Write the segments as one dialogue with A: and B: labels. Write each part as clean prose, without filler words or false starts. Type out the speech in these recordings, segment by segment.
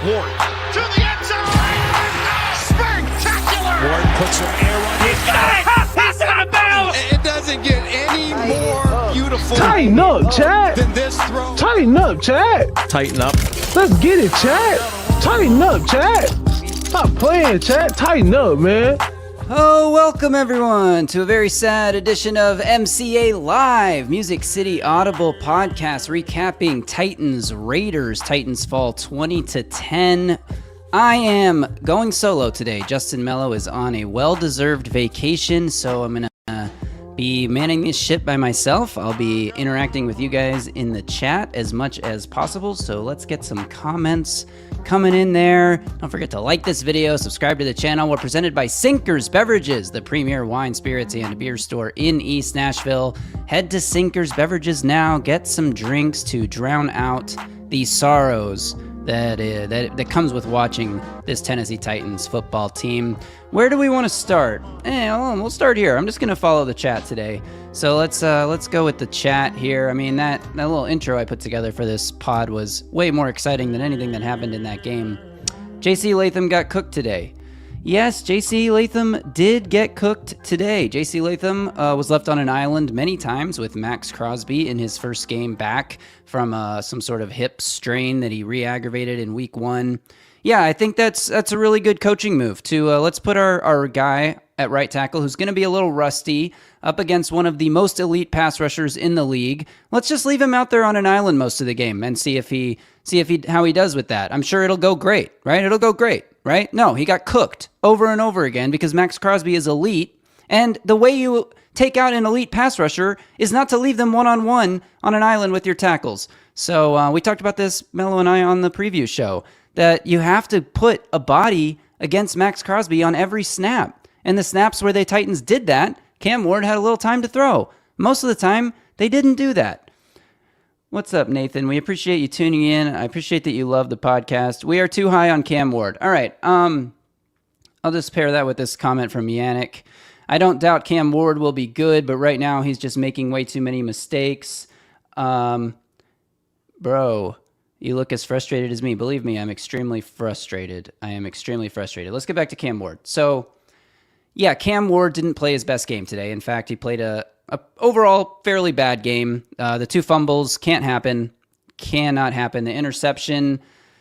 A: Ward to the end zone. Spectacular.
B: Ward puts some air on it.
A: He's got it. He's out of bounds.
B: It doesn't get any more beautiful
C: Tighten up, Chad.
B: than this throw.
C: Tighten up, Chad.
D: Tighten up.
C: Let's get it, Chad. Tighten up, Chad. Stop playing, Chad. Tighten up, man.
E: Oh, welcome everyone to a very sad edition of MCA Live, Music City Audible podcast recapping Titans Raiders. Titans fall 20-10. I am going solo today. Justin Melo is on a well-deserved vacation, so I'm going to be manning this ship by myself. I'll be interacting with you guys in the chat as much as possible, so let's get some comments coming in there. Don't forget to like this video, subscribe to the channel. We're presented by Sinkers Beverages, the premier wine, spirits, and beer store in East Nashville. Head to Sinkers Beverages now. Get some drinks to drown out the sorrows that comes with watching this Tennessee Titans football team. Where do we want to start? We'll start here. I'm just going to follow the chat today. So let's go with the chat here. I mean, that little intro I put together for this pod was way more exciting than anything that happened in that game. J.C. Latham got cooked today. Yes, J.C. Latham did get cooked today. J.C. Latham was left on an island many times with Max Crosby in his first game back from some sort of hip strain that he re-aggravated in week 1. Yeah, I think that's a really good coaching move to let's put our guy at right tackle, who's going to be a little rusty, up against one of the most elite pass rushers in the league. Let's just leave him out there on an island most of the game and see how he does with that. I'm sure it'll go great, right? It'll go great, right? No, he got cooked over and over again because Max Crosby is elite, and the way you take out an elite pass rusher is not to leave them one-on-one on an island with your tackles. So we talked about this, Melo and I, on the preview show, that you have to put a body against Max Crosby on every snap. And the snaps where the Titans did that, Cam Ward had a little time to throw. Most of the time, they didn't do that. What's up, Nathan? We appreciate you tuning in. I appreciate that you love the podcast. We are too high on Cam Ward. All right, I'll just pair that with this comment from Yannick. I don't doubt Cam Ward will be good, but right now he's just making way too many mistakes. Bro, you look as frustrated as me. Believe me, I'm extremely frustrated. I am extremely frustrated. Let's get back to Cam Ward. So, yeah, Cam Ward didn't play his best game today. In fact, he played a overall fairly bad game. The 2 fumbles cannot happen. The interception,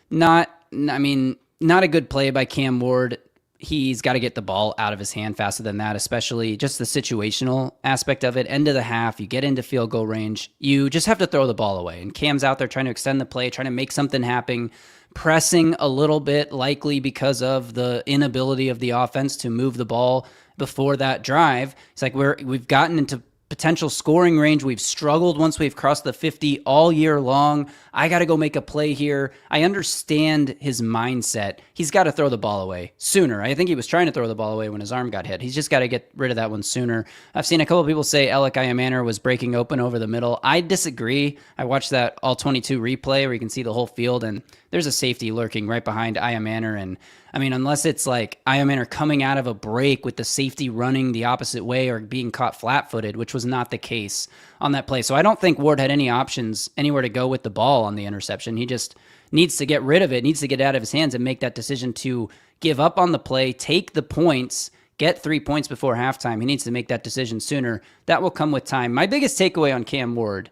E: not a good play by Cam Ward. He's got to get the ball out of his hand faster than that, especially just the situational aspect of it. End of the half, you get into field goal range, you just have to throw the ball away. And Cam's out there trying to extend the play, trying to make something happen, pressing a little bit, likely because of the inability of the offense to move the ball before that drive. It's like we've gotten into potential scoring range. We've struggled once we've crossed the 50 all year long. I got to go make a play here. I understand his mindset. He's got to throw the ball away sooner. I think he was trying to throw the ball away when his arm got hit. He's just got to get rid of that one sooner. I've seen a couple of people say Alec Iamaner was breaking open over the middle. I disagree. I watched that all 22 replay where you can see the whole field, and there's a safety lurking right behind Iamaner. And I mean, unless it's like Iamaner coming out of a break with the safety running the opposite way or being caught flat-footed, which was not the case on that play. So I don't think Ward had any options anywhere to go with the ball on the interception. He just needs to get rid of it, needs to get out of his hands and make that decision to give up on the play, take the points, get 3 points before halftime. He needs to make that decision sooner. That will come with time. My biggest takeaway on Cam Ward,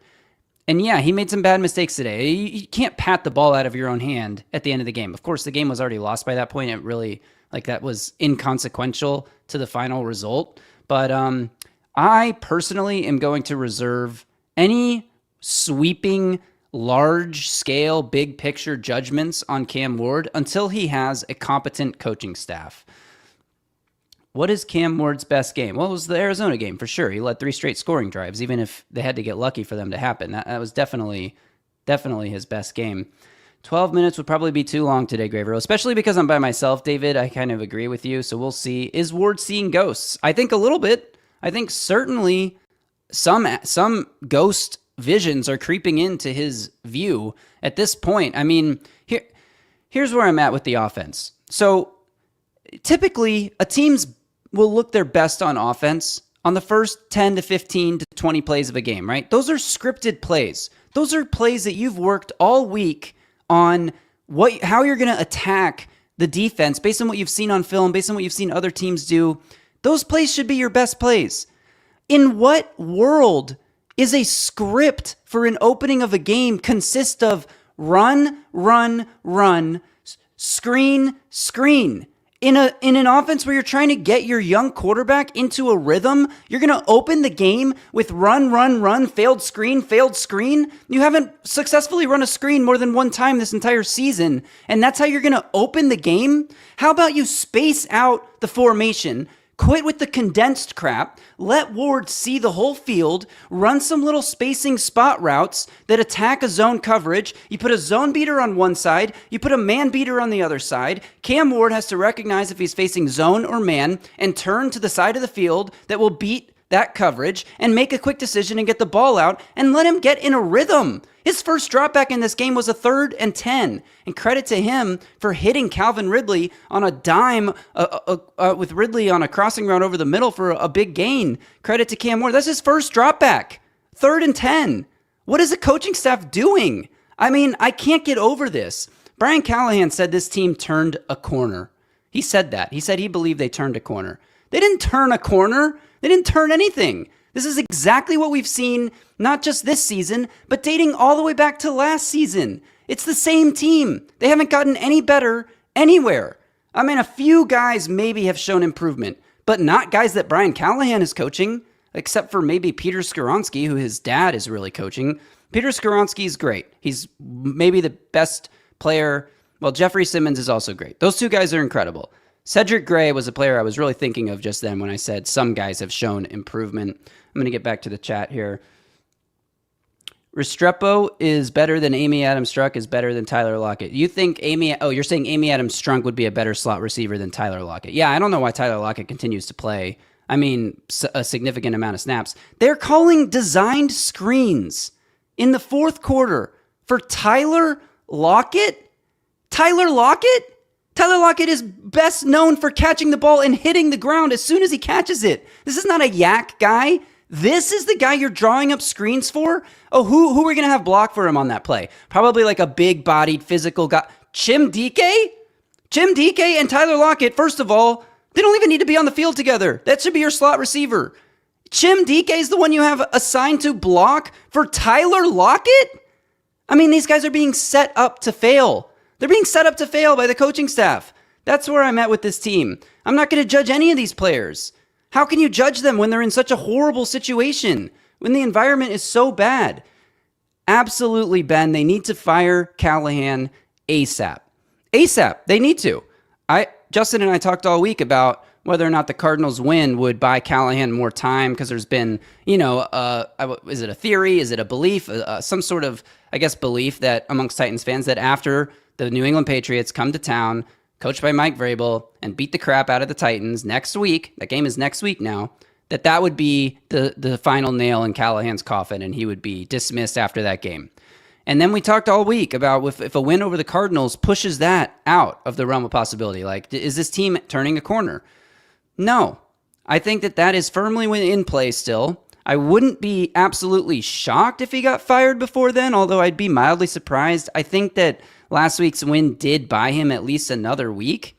E: and yeah, he made some bad mistakes today. You can't pat the ball out of your own hand at the end of the game. Of course, the game was already lost by that point. It really, that was inconsequential to the final result. But I personally am going to reserve any sweeping, large-scale, big-picture judgments on Cam Ward until he has a competent coaching staff. What is Cam Ward's best game? Well, it was the Arizona game for sure. He led 3 straight scoring drives, even if they had to get lucky for them to happen. That was definitely his best game. 12 minutes would probably be too long today, Graver, especially because I'm by myself, David. I kind of agree with you, so we'll see. Is Ward seeing ghosts? I think a little bit. I think certainly some ghost visions are creeping into his view at this point. I mean, here's where I'm at with the offense. So typically, a team's will look their best on offense on the first 10 to 15 to 20 plays of a game, right? Those are scripted plays. Those are plays that you've worked all week on how you're going to attack the defense based on what you've seen on film, based on what you've seen other teams do. Those plays should be your best plays. In what world is a script for an opening of a game consist of run, run, run, screen, screen? In an offense where you're trying to get your young quarterback into a rhythm, you're going to open the game with run, run, run, failed screen, failed screen. You haven't successfully run a screen more than one time this entire season, and that's how you're going to open the game? How about you space out the formation, quit with the condensed crap, let Ward see the whole field, run some little spacing spot routes that attack a zone coverage. You put a zone beater on one side, you put a man beater on the other side. Cam Ward has to recognize if he's facing zone or man and turn to the side of the field that will beat that coverage and make a quick decision and get the ball out and let him get in a rhythm. His first drop back in this game was a 3rd and 10. And credit to him for hitting Calvin Ridley on a dime with Ridley on a crossing route over the middle for a big gain. Credit to Cam Ward. That's his first drop back. 3rd and 10. What is the coaching staff doing? I mean, I can't get over this. Brian Callahan said this team turned a corner. He said that. He said he believed they turned a corner. They didn't turn a corner. They didn't turn anything. This is exactly what we've seen, not just this season, but dating all the way back to last season. It's the same team. They haven't gotten any better anywhere. I mean, a few guys maybe have shown improvement, but not guys that Brian Callahan is coaching, except for maybe Peter Skoronski, who his dad is really coaching. Peter Skoronski is great. He's maybe the best player. Well, Jeffrey Simmons is also great. Those two guys are incredible. Cedric Gray was a player I was really thinking of just then when I said some guys have shown improvement. I'm going to get back to the chat here. Restrepo is better than Amy Adams-Strunk is better than Tyler Lockett. You think you're saying Amy Adams-Strunk would be a better slot receiver than Tyler Lockett. Yeah, I don't know why Tyler Lockett continues to play. I mean, a significant amount of snaps. They're calling designed screens in the fourth quarter for Tyler Lockett? Tyler Lockett? Tyler Lockett is best known for catching the ball and hitting the ground as soon as he catches it. This is not a yak guy. This is the guy you're drawing up screens for? Oh, who are we going to have block for him on that play? Probably like a big-bodied, physical guy. Chim Dike? Chim Dike and Tyler Lockett, first of all, they don't even need to be on the field together. That should be your slot receiver. Chim Dike is the one you have assigned to block for Tyler Lockett? I mean, these guys are being set up to fail. They're being set up to fail by the coaching staff. That's where I'm at with this team. I'm not going to judge any of these players. How can you judge them when they're in such a horrible situation, when the environment is so bad? Absolutely, Ben. They need to fire Callahan ASAP. ASAP. They need to. Justin and I talked all week about whether or not the Cardinals win would buy Callahan more time because there's been, is it a theory? Is it a belief? Some sort of, belief that amongst Titans fans that after the New England Patriots come to town, coached by Mike Vrabel, and beat the crap out of the Titans next week, that game is next week now, that would be the final nail in Callahan's coffin, and he would be dismissed after that game. And then we talked all week about if a win over the Cardinals pushes that out of the realm of possibility. Like, is this team turning a corner? No. I think that is firmly in play still. I wouldn't be absolutely shocked if he got fired before then, although I'd be mildly surprised. I think that last week's win did buy him at least another week.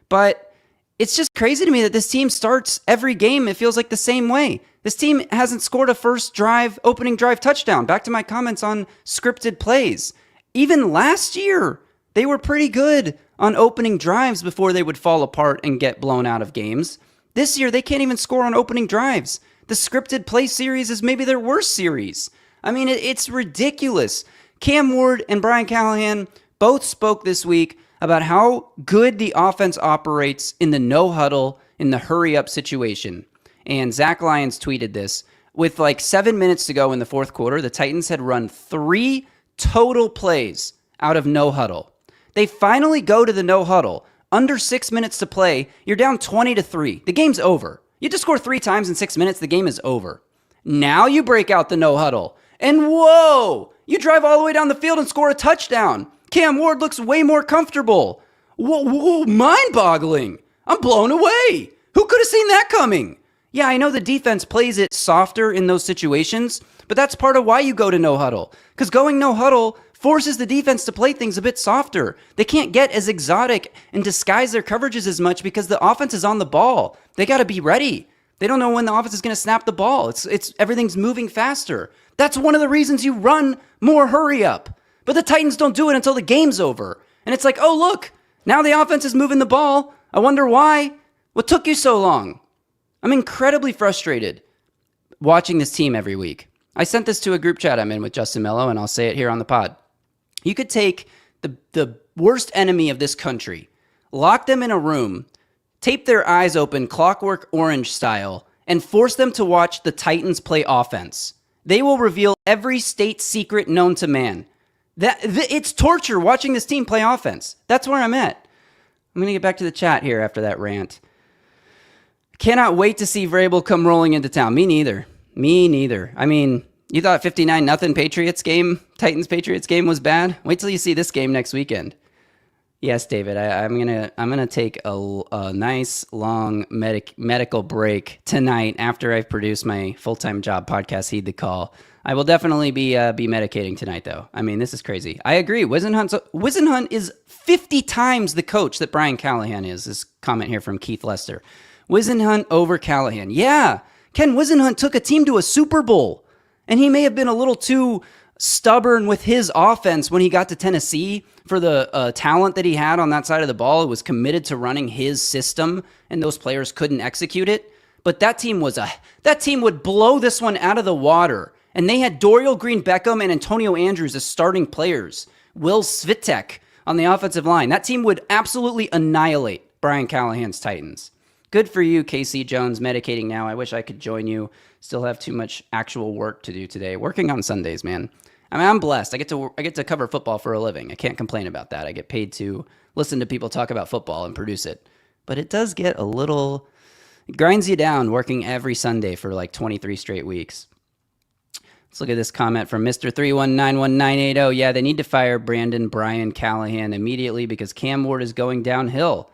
E: But it's just crazy to me that this team starts every game, it feels like the same way. This team hasn't scored a opening drive touchdown. Back to my comments on scripted plays. Even last year, they were pretty good on opening drives before they would fall apart and get blown out of games. This year, they can't even score on opening drives. The scripted play series is maybe their worst series. I mean, it's ridiculous. Cam Ward and Brian Callahan both spoke this week about how good the offense operates in the no huddle, in the hurry up situation. And Zach Lyons tweeted this. With like 7 minutes to go in the fourth quarter, the Titans had run 3 total plays out of no huddle. They finally go to the no huddle. Under 6 minutes to play, you're down 20-3. The game's over. You just score 3 times in 6 minutes, the game is over. Now you break out the no huddle. And whoa! You drive all the way down the field and score a touchdown. Cam Ward looks way more comfortable. Whoa, mind-boggling. I'm blown away. Who could have seen that coming? Yeah, I know the defense plays it softer in those situations, but that's part of why you go to no huddle. Because going no huddle forces the defense to play things a bit softer. They can't get as exotic and disguise their coverages as much because the offense is on the ball. They got to be ready. They don't know when the offense is going to snap the ball. It's everything's moving faster. That's one of the reasons you run more hurry up. But the Titans don't do it until the game's over. And it's like, oh, look, now the offense is moving the ball. I wonder why. What took you so long? I'm incredibly frustrated watching this team every week. I sent this to a group chat I'm in with Justin Melo, and I'll say it here on the pod. You could take the worst enemy of this country, lock them in a room, tape their eyes open Clockwork Orange style, and force them to watch the Titans play offense. They will reveal every state secret known to man. It's torture watching this team play offense. That's where I'm at. I'm going to get back to the chat here after that rant. Cannot wait to see Vrabel come rolling into town. Me neither. I mean, you thought 59-0 Titans Patriots game was bad? Wait till you see this game next weekend. Yes, David, I'm gonna take a nice long medical break tonight after I've produced my full-time job podcast. Heed the call. I will definitely be medicating tonight, though. I mean, this is crazy. I agree. Whisenhunt is 50 times the coach that Brian Callahan is. This comment here from Keith Lester. Whisenhunt over Callahan. Yeah, Ken Whisenhunt took a team to a Super Bowl, and he may have been a little too stubborn with his offense when he got to Tennessee for the talent that he had on that side of the ball. It was committed to running his system, and those players couldn't execute it. But that team would blow this one out of the water. And they had Dorial Green-Beckham and Antonio Andrews as starting players. Will Svitek on the offensive line. That team would absolutely annihilate Brian Callahan's Titans. Good for you, KC Jones, medicating now. I wish I could join you. Still have too much actual work to do today. Working on Sundays, man. I mean, I'm blessed. I get to cover football for a living. I can't complain about that. I get paid to listen to people talk about football and produce it. But it does get a little... It grinds you down working every Sunday for like 23 straight weeks. Let's look at this comment from Mr. 3191980. Yeah, they need to fire Brian Callahan immediately because Cam Ward is going downhill.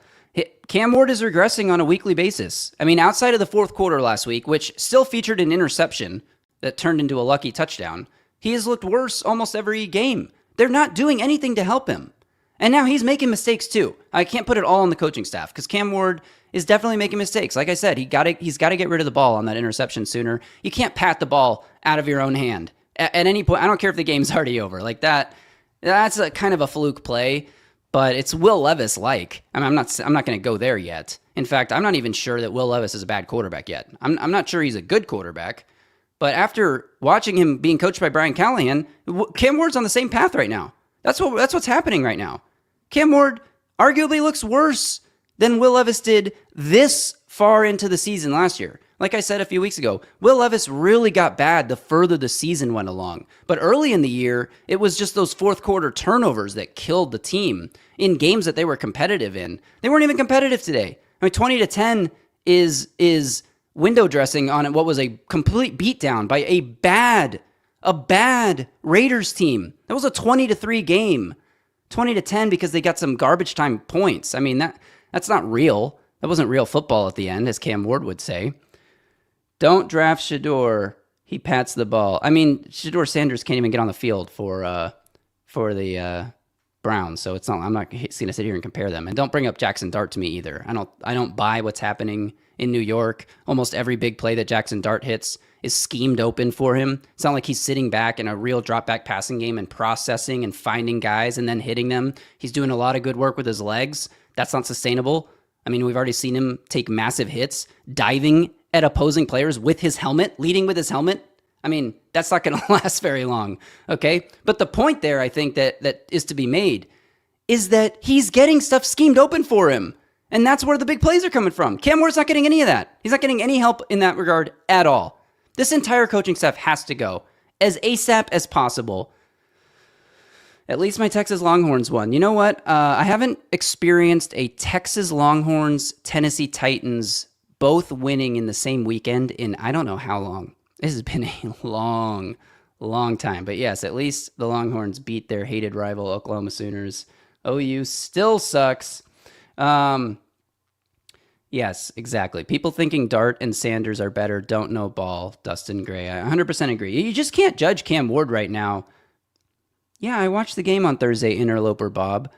E: Cam Ward is regressing on a weekly basis. I mean, outside of the fourth quarter last week, which still featured an interception that turned into a lucky touchdown, he has looked worse almost every game. They're not doing anything to help him. And now he's making mistakes too. I can't put it all on the coaching staff because Cam Ward is definitely making mistakes. Like I said, he's got to get rid of the ball on that interception sooner. You can't pat the ball out of your own hand at any point. I don't care if the game's already over. Like that, that's a kind of a fluke play, but it's Will Levis like. I mean, I'm not going to go there yet. In fact, I'm not even sure that Will Levis is a bad quarterback yet. I'm not sure he's a good quarterback. But after watching him being coached by Brian Callahan, Cam Ward's on the same path right now. That's what's happening right now. Cam Ward arguably looks worse than Will Levis did this far into the season last year. Like I said a few weeks ago, Will Levis really got bad the further the season went along. But early in the year, it was just those fourth quarter turnovers that killed the team in games that they were competitive in. They weren't even competitive today. I mean, 20-10 is window dressing on what was a complete beatdown by a bad Raiders team. That was a 20-3 game. 20-10 because they got some garbage time points. I mean, that's not real. That wasn't real football at the end, as Cam Ward would say. Don't draft Shedeur. He pats the ball. I mean, Shedeur Sanders can't even get on the field for the Browns, so I'm not going to sit here and compare them. And don't bring up Jackson Dart to me either. I don't buy what's happening in New York. Almost every big play that Jackson Dart hits is schemed open for him. It's not like he's sitting back in a real drop-back passing game and processing and finding guys and then hitting them. He's doing a lot of good work with his legs. That's not sustainable. I mean, we've already seen him take massive hits, diving at opposing players with his helmet, leading with his helmet. I mean, that's not going to last very long, okay? But the point there, I think, that is to be made is that he's getting stuff schemed open for him. And that's where the big plays are coming from. Cam Ward's not getting any of that. He's not getting any help in that regard at all. This entire coaching staff has to go as ASAP as possible. At least my Texas Longhorns won. You know what? I haven't experienced a Texas Longhorns, Tennessee Titans both winning in the same weekend in I don't know how long. This has been a long, long time. But yes, at least the Longhorns beat their hated rival Oklahoma Sooners. OU still sucks. Yes, exactly. People thinking Dart and Sanders are better don't know ball, Dustin Gray. I 100% agree. You just can't judge Cam Ward right now Yeah, I watched the game on Thursday, Interloper Bob.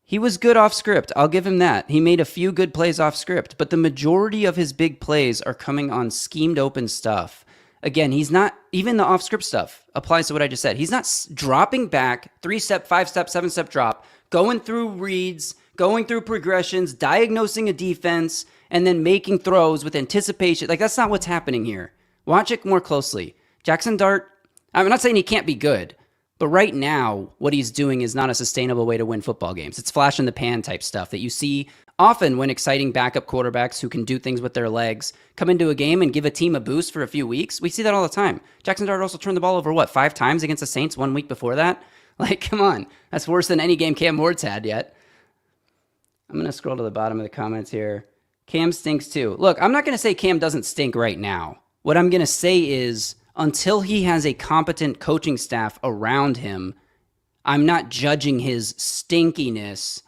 E: He was good off script. I'll give him that. He made a few good plays off script, but the majority of his big plays are coming on schemed open stuff. Again, he's not, even the off script stuff applies to what I just said. He's not dropping back, 3-step, 5-step, 7-step drop, going through reads, going through progressions, diagnosing a defense, and then making throws with anticipation. Like, that's not what's happening here. Watch it more closely. Jackson Dart, I'm not saying he can't be good, but right now, what he's doing is not a sustainable way to win football games. It's flash in the pan type stuff that you see often when exciting backup quarterbacks who can do things with their legs come into a game and give a team a boost for a few weeks. We see that all the time. Jackson Dart also turned the ball over, 5 times against the Saints 1 week before that? Like, come on. That's worse than any game Cam Ward's had yet. I'm going to scroll to the bottom of the comments here. Cam stinks too. Look, I'm not going to say Cam doesn't stink right now. What I'm going to say is, until he has a competent coaching staff around him, I'm not judging his stinkiness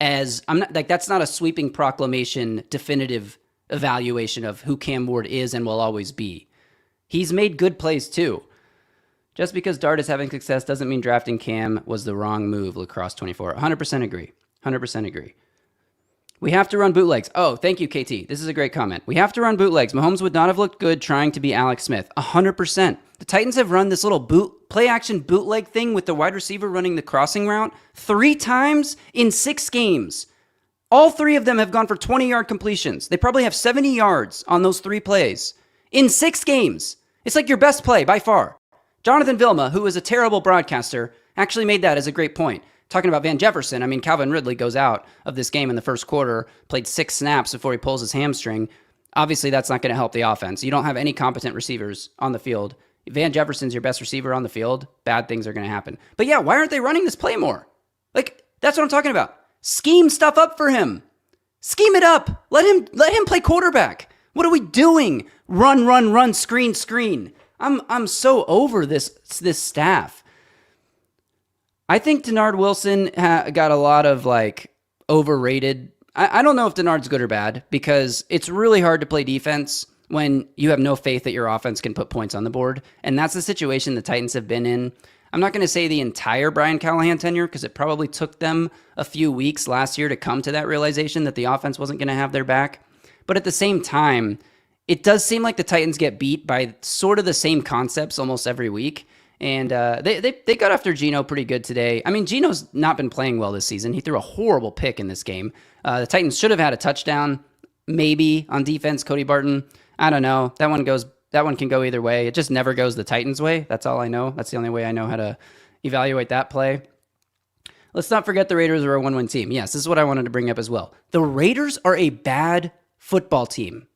E: as, I'm not like, that's not a sweeping proclamation, definitive evaluation of who Cam Ward is and will always be. He's made good plays too. Just because Dart is having success doesn't mean drafting Cam was the wrong move, Lacrosse 24. 100% agree. 100% agree. We have to run bootlegs. Oh, thank you, KT. This is a great comment. We have to run bootlegs. Mahomes would not have looked good trying to be Alex Smith. 100%. The Titans have run this little play-action bootleg thing with the wide receiver running the crossing route 3 times in 6 games. All 3 of them have gone for 20-yard completions. They probably have 70 yards on those 3 plays in 6 games. It's like your best play by far. Jonathan Vilma, who is a terrible broadcaster, actually made that as a great point. Talking about Van Jefferson, I mean, Calvin Ridley goes out of this game in the first quarter, played 6 snaps before he pulls his hamstring. Obviously, that's not going to help the offense. You don't have any competent receivers on the field. Van Jefferson's your best receiver on the field. Bad things are going to happen. But yeah, why aren't they running this play more? Like, that's what I'm talking about. Scheme stuff up for him. Scheme it up. Let him play quarterback. What are we doing? Run, screen. I'm so over this staff. I think Denard Wilson got a lot of overrated. I don't know if Denard's good or bad, because it's really hard to play defense when you have no faith that your offense can put points on the board. And that's the situation the Titans have been in. I'm not going to say the entire Brian Callahan tenure, because it probably took them a few weeks last year to come to that realization that the offense wasn't going to have their back. But at the same time, it does seem like the Titans get beat by sort of the same concepts almost every week. And they got after Geno pretty good today. I mean, Geno's not been playing well this season. He threw a horrible pick in this game. The Titans should have had a touchdown, maybe, on defense. Cody Barton, I don't know. That one can go either way. It just never goes the Titans' way. That's all I know. That's the only way I know how to evaluate that play. Let's not forget the Raiders are a 1-win team. Yes, this is what I wanted to bring up as well. The Raiders are a bad football team.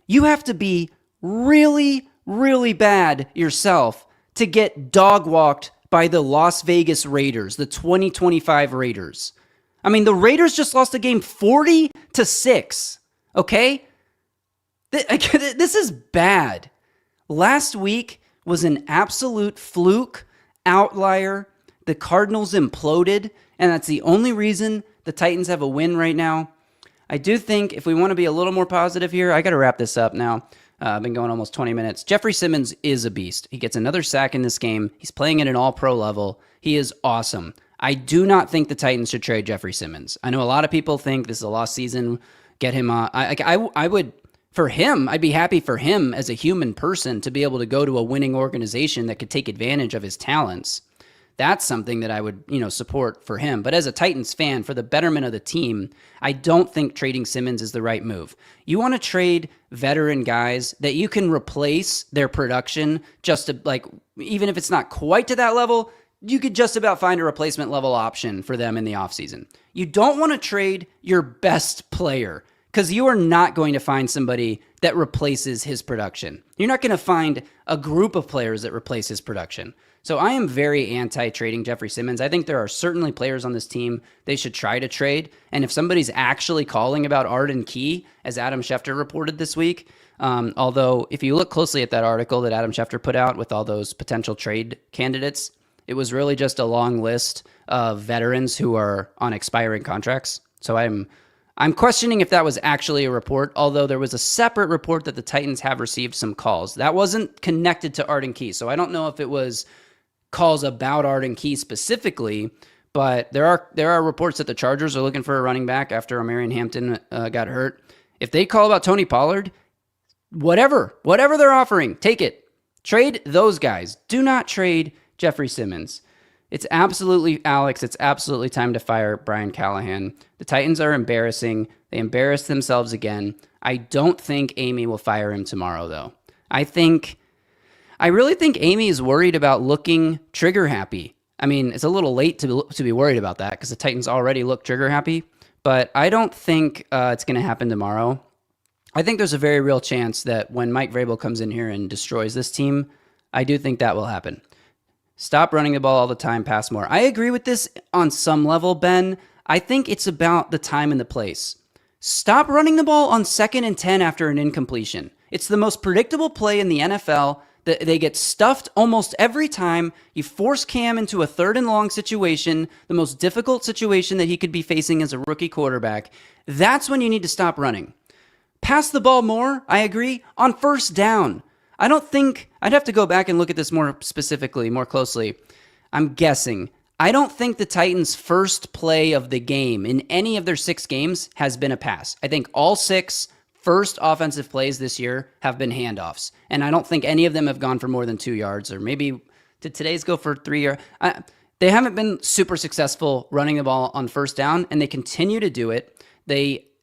E: You have to be really, really bad yourself to get dog-walked by the Las Vegas Raiders, the 2025 Raiders. I mean, the Raiders just lost a game 40-6, okay? This is bad. Last week was an absolute fluke, outlier. The Cardinals imploded, and that's the only reason the Titans have a win right now. I do think if we want to be a little more positive here, I got to wrap this up now. I've been going almost 20 minutes. Jeffrey Simmons is a beast. He gets another sack in this game. He's playing at an all-pro level. He is awesome. I do not think the Titans should trade Jeffrey Simmons. I know a lot of people think this is a lost season. Get him I would, for him, I'd be happy for him as a human person to be able to go to a winning organization that could take advantage of his talents. That's something that I would, support for him. But as a Titans fan, for the betterment of the team, I don't think trading Simmons is the right move. You want to trade veteran guys that you can replace their production just to, even if it's not quite to that level, you could just about find a replacement level option for them in the offseason. You don't want to trade your best player, because you are not going to find somebody that replaces his production. You're not going to find a group of players that replace his production. So I am very anti-trading Jeffrey Simmons. I think there are certainly players on this team they should try to trade. And if somebody's actually calling about Arden Key, as Adam Schefter reported this week, although if you look closely at that article that Adam Schefter put out with all those potential trade candidates, it was really just a long list of veterans who are on expiring contracts. So I'm questioning if that was actually a report, although there was a separate report that the Titans have received some calls. That wasn't connected to Arden Key, so I don't know if it was calls about Arden Key specifically, but there are reports that the Chargers are looking for a running back after Omarion Hampton got hurt. If they call about Tony Pollard, whatever they're offering, take it. Trade those guys. Do not trade Jeffrey Simmons. It's absolutely, Alex, it's absolutely time to fire Brian Callahan. The Titans are embarrassing. They embarrassed themselves again. I don't think Amy will fire him tomorrow, though. I really think Amy is worried about looking trigger happy. I mean, it's a little late to be worried about that because the Titans already look trigger happy, but I don't think it's going to happen tomorrow. I think there's a very real chance that when Mike Vrabel comes in here and destroys this team, I do think that will happen. Stop running the ball all the time, pass more. I agree with this on some level, Ben. I think it's about the time and the place. Stop running the ball on 2nd and 10 after an incompletion. It's the most predictable play in the NFL. They get stuffed almost every time. You force Cam into a 3rd and long situation, the most difficult situation that he could be facing as a rookie quarterback. That's when you need to stop running. Pass the ball more, I agree, on 1st down. I don't think, I'd have to go back and look at this more specifically, more closely. I'm guessing. I don't think the Titans' first play of the game in any of their 6 games has been a pass. I think all 6 first offensive plays this year have been handoffs. And I don't think any of them have gone for more than 2 yards, or maybe did today's go for 3 yards? They haven't been super successful running the ball on 1st down, and they continue to do it.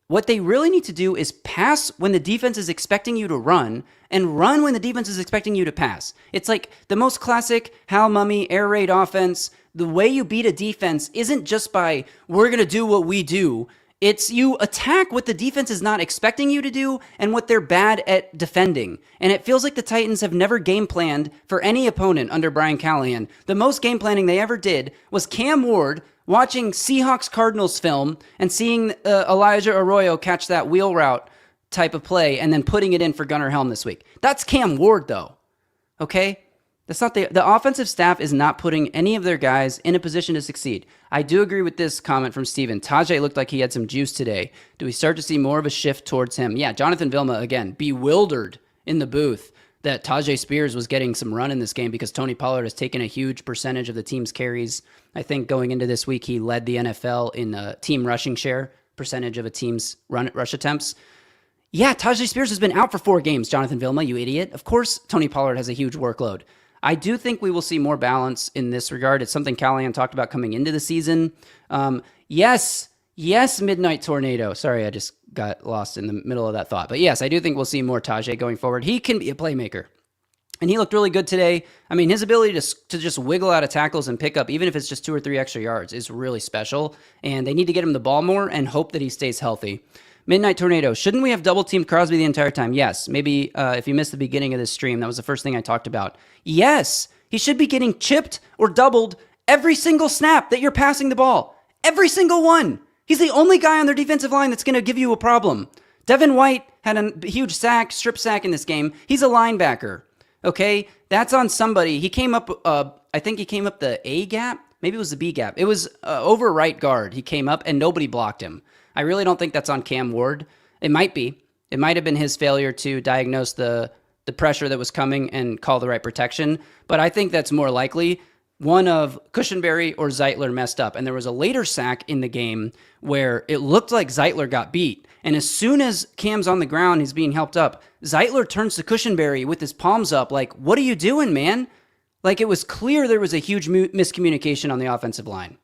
E: What they really need to do is pass when the defense is expecting you to run and run when the defense is expecting you to pass. It's like the most classic Hal Mummy air raid offense. The way you beat a defense isn't just by, we're going to do what we do. It's you attack what the defense is not expecting you to do and what they're bad at defending. And it feels like the Titans have never game planned for any opponent under Brian Callahan. The most game planning they ever did was Cam Ward watching Seahawks-Cardinals film and seeing Elijah Arroyo catch that wheel route type of play and then putting it in for Gunnar Helm this week. That's Cam Ward, though. Okay? That's not the offensive staff is not putting any of their guys in a position to succeed. I do agree with this comment from Steven. Tajay looked like he had some juice today. Do we start to see more of a shift towards him? Yeah, Jonathan Vilma, again, bewildered in the booth that Tajay Spears was getting some run in this game because Tony Pollard has taken a huge percentage of the team's carries. I think going into this week, he led the NFL in team rushing share, percentage of a team's rush attempts. Yeah, Tajay Spears has been out for 4 games, Jonathan Vilma, you idiot. Of course, Tony Pollard has a huge workload. I do think we will see more balance in this regard. It's something Callahan talked about coming into the season. Yes, Midnight Tornado. Sorry, I just got lost in the middle of that thought. But yes, I do think we'll see more Tajay going forward. He can be a playmaker. And he looked really good today. I mean, his ability to just wiggle out of tackles and pick up, even if it's just 2 or 3 extra yards, is really special. And they need to get him the ball more and hope that he stays healthy. Midnight Tornado. Shouldn't we have double-teamed Crosby the entire time? Yes. Maybe if you missed the beginning of this stream, that was the first thing I talked about. Yes. He should be getting chipped or doubled every single snap that you're passing the ball. Every single one. He's the only guy on their defensive line that's going to give you a problem. Devin White had a huge strip sack in this game. He's a linebacker. Okay? That's on somebody. He came up, I think he came up the A gap. Maybe it was the B gap. It was over right guard. He came up and nobody blocked him. I really don't think that's on Cam Ward. It might be. It might have been his failure to diagnose the pressure that was coming and call the right protection. But I think that's more likely one of Cushenberry or Zeitler messed up. And there was a later sack in the game where it looked like Zeitler got beat. And as soon as Cam's on the ground, he's being helped up, Zeitler turns to Cushenberry with his palms up like, what are you doing, man? Like it was clear there was a huge miscommunication on the offensive line.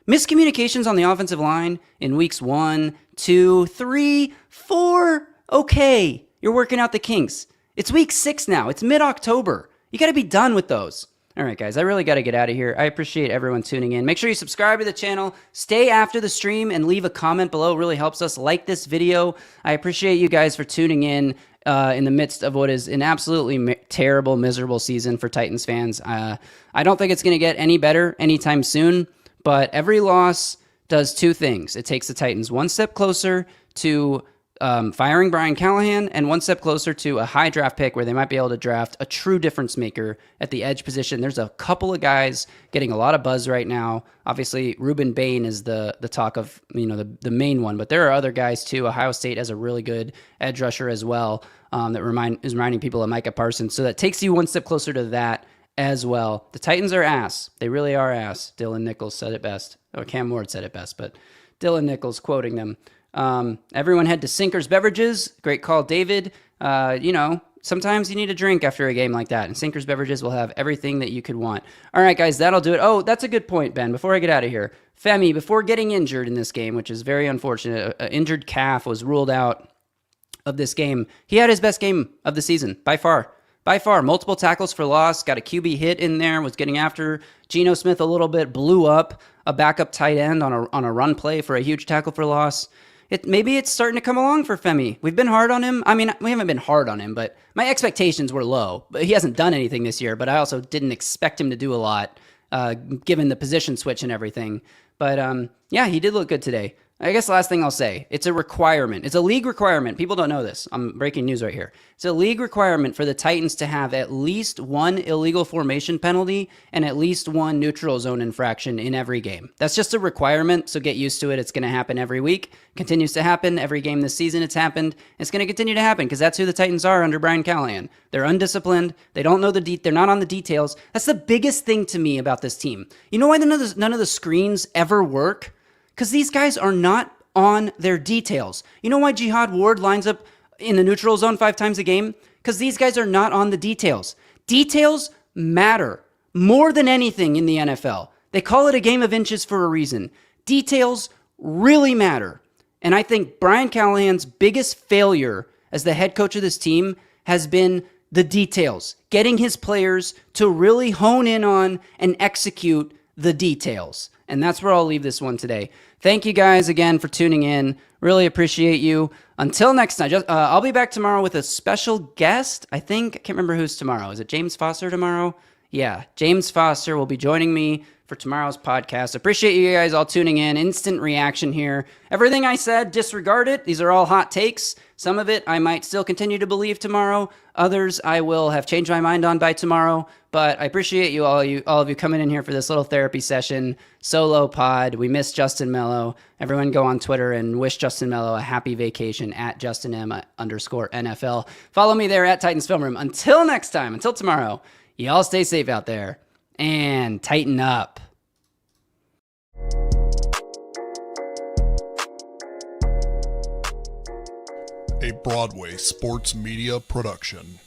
E: Miscommunications on the offensive line in weeks 1, 2, 3, 4. Okay, you're working out the kinks. It's week 6 now. It's mid-October. You got to be done with those. All right, guys, I really got to get out of here. I appreciate everyone tuning in. Make sure you subscribe to the channel. Stay after the stream and leave a comment below. It really helps us. Like this video. I appreciate you guys for tuning in the midst of what is an absolutely terrible, miserable season for Titans fans. I don't think it's going to get any better anytime soon. But every loss does 2 things. It takes the Titans one step closer to firing Brian Callahan and one step closer to a high draft pick where they might be able to draft a true difference maker at the edge position. There's a couple of guys getting a lot of buzz right now. Obviously, Ruben Bain is the talk of, the main one, but there are other guys too. Ohio State has a really good edge rusher as well that is reminding people of Micah Parsons. So that takes you one step closer to that. as well. The Titans are ass. They really are ass. Dylan Nichols said it best. Or Cam Ward said it best, but Dylan Nichols quoting them. Everyone head to Sinkers Beverages. Great call, David. Sometimes you need a drink after a game like that, and Sinkers Beverages will have everything that you could want. All right, guys, that'll do it. Oh, that's a good point, Ben. Before I get out of here, Femi, before getting injured in this game, which is very unfortunate, an injured calf was ruled out of this game. He had his best game of the season, by far. By far, multiple tackles for loss, got a QB hit in there, was getting after Geno Smith a little bit, blew up a backup tight end on a run play for a huge tackle for loss. Maybe it's starting to come along for Femi. We've been hard on him. I mean, we haven't been hard on him, but my expectations were low. But he hasn't done anything this year, but I also didn't expect him to do a lot, given the position switch and everything. But yeah, he did look good today. I guess the last thing I'll say, it's a requirement. It's a league requirement. People don't know this. I'm breaking news right here. It's a league requirement for the Titans to have at least one illegal formation penalty and at least one neutral zone infraction in every game. That's just a requirement, so get used to it. It's going to happen every week. Continues to happen. Every game this season it's happened. It's going to continue to happen because that's who the Titans are under Brian Callahan. They're undisciplined. They don't know they're not on the details. That's the biggest thing to me about this team. You know why none of the screens ever work? Because these guys are not on their details. You know why Jihad Ward lines up in the neutral zone 5 times a game? Because these guys are not on the details. Details matter more than anything in the NFL. They call it a game of inches for a reason. Details really matter. And I think Brian Callahan's biggest failure as the head coach of this team has been the details. Getting his players to really hone in on and execute the details. And that's where I'll leave this one today. Thank you guys again for tuning in. Really appreciate you. Until next time, I'll be back tomorrow with a special guest. I can't remember who's tomorrow. Is it James Foster tomorrow? Yeah, James Foster will be joining me for tomorrow's podcast. Appreciate you guys all tuning in. Instant reaction here. Everything I said, disregard it. These are all hot takes. Some of it I might still continue to believe tomorrow. Others I will have changed my mind on by tomorrow. But I appreciate all of you coming in here for this little therapy session. Solo pod. We miss Justin Melo. Everyone go on Twitter and wish Justin Melo a happy vacation at JustinM_NFL. Follow me there at Titans Film Room. Until next time, until tomorrow, y'all stay safe out there and tighten up.
D: A Broadway sports media production.